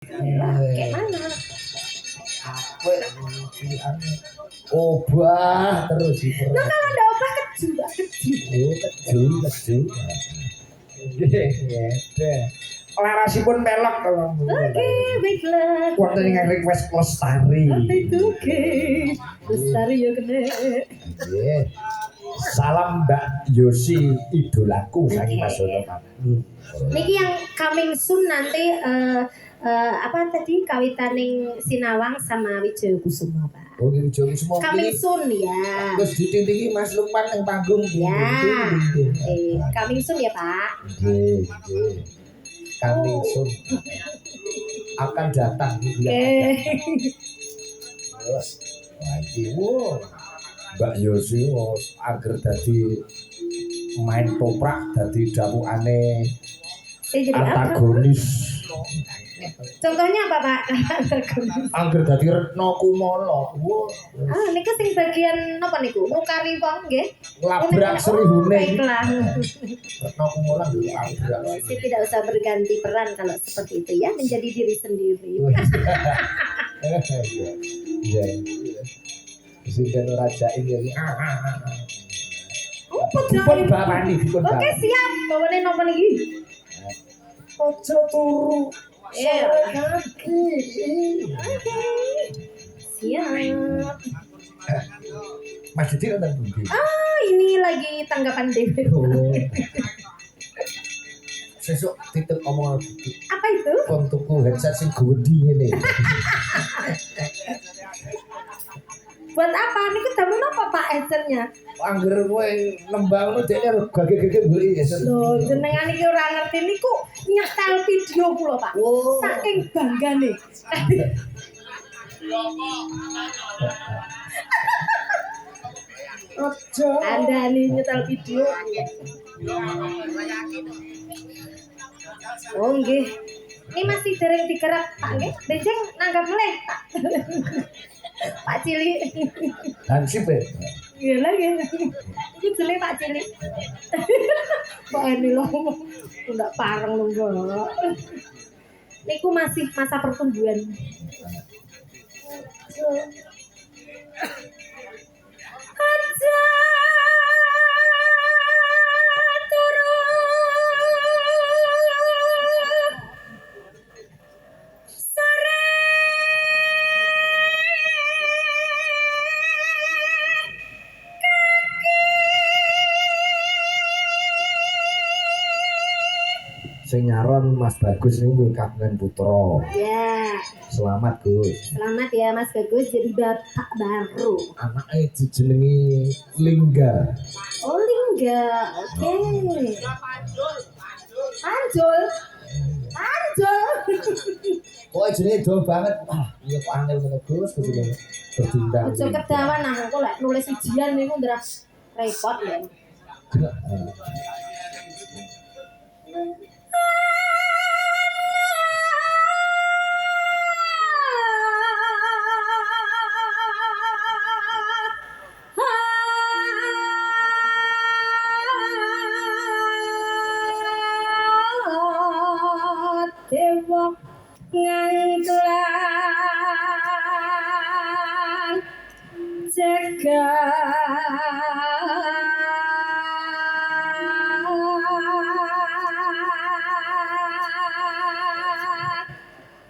Kayak mana? Apa obah terus itu. Nah kalau ada obah keju, Keju. Larasipun pelok kalau. Oke, baiklah. Wonten ing request Lestari. Itu oke. Lestari ya kene. Nggih. Salam Mbak Yosi idolaku saking Mas Sono Pamit. Niki yang coming soon nanti apa tadi kawitaning Sinawang sama Wijaya Kusuma, Pak. Oh, Wijaya Kusuma. Coming soon ya. Terus ditintingi Mas Lukman yang panggung. Ya. Coming soon ya, Pak. Nggih. Coming soon. Akan datang gitu ya. Wah, iki Mbak Yosi agar dadi main toprak dadi dawuhane antagonis. Contohnya apa, Pak? Angger dadi Retno Kumala. Ah, niku sing bagian napa niku? Nukari wong nggih. Labrak Srihune. Baiklah. Retno Kumala labrak. Saya tidak usah berganti peran kalau seperti itu ya, menjadi diri sendiri. Iya. Sinten raja ini. Oh, Dipun bawani, dipun bawani. Oke, siap. Bawane napa niki? Ojo turu. Oke. Siap. Mas Didi nonton bunyi. Ah, ini lagi tanggapan Dewi. Sesuk titip omongan Didi. Apa itu? Kon tuku headset sing gede ngene. Buat apa? Niku damen apa, Pak, headsetnya? Angger kowe nembang dekne gage-gage mburi headset. Loh, jenengan iki ora ngerti niku nyetel video kula, Pak. Oh. Saking banggane. Ojo. Anda nih nyetel video. Oh nggih. Ini masih dereng dikerap, Pak nggih. Benjing nanggap meleh, Pak. Pak Cili. Hansip ya. Iya lagi. Iki jele Pak Cili. Pak ini loh. Ndak pareng lho, Mbak. Niku masih masa pertumbuhan. Aja turu sore Sing nyaron Mas Bagus niku kagungan putra. ya. Selamat Gus. Selamat ya Mas Bagus jadi bapak baru. Anaknya dijenengi Lingga. Oh Lingga, oke. Anjol. Kok jenenge do banget. Wah, iya kok angel ngono Gus jenenge. Berdindang. Ojo kedawan nah, aku lek nulis ujian niku ndras repot ya. Dewa ngangklan jagat.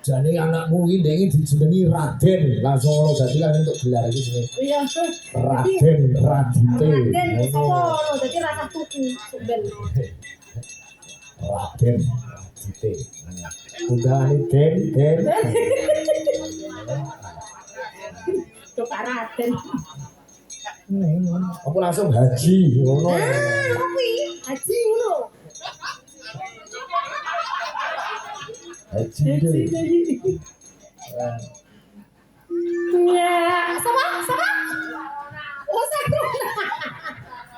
Jane anakmu iki ndengi dijenengi Raden. Langsung ngono dadi kan untuk gelar iki jenenge. Iya. Raden Radite. Raden sono dadi rasa tuku ben. Raden Radite. Undangane Den. Pak Raden. Aku langsung haji ngono. Kuwi haji ngono. Haji deh. Ya, sama? Oh, saya.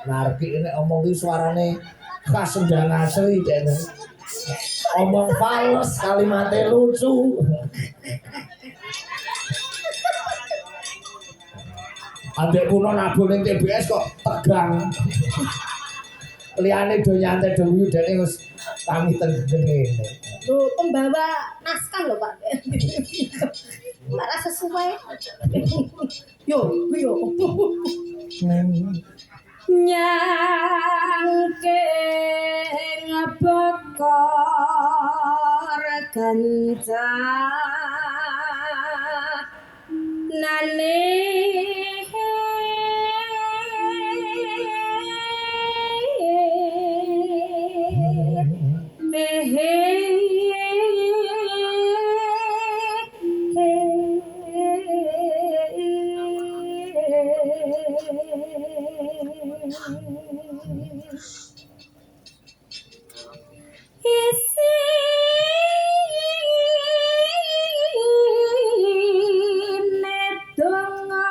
Narki ini omong iki suarane khas sendang asli kene. Omong fals kalimatnya lucu. Adek kuno nabung ning TBS kok tegang. Liyane do nyantai do dene wis pamit teng ngene. Loh, pembawa naskah loh Pak. Malah sesuai. Yo, yo. Nyangking bokor ganca nane isine donga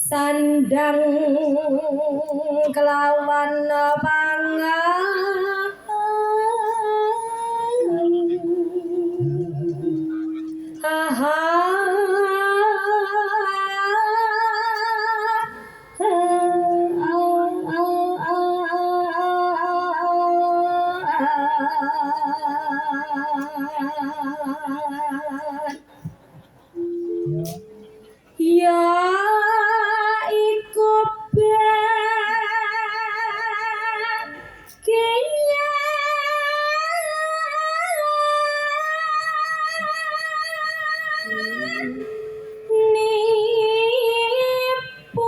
sandang kelawan pangan ya iku kenya nipu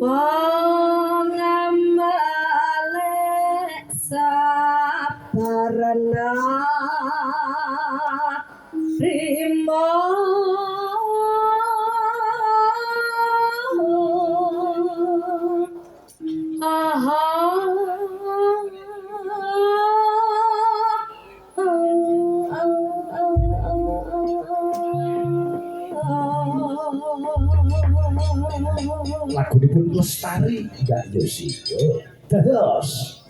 wong amalek sabarana rimo Lagunipun Lestari Mbak Yosi. Yo, dados.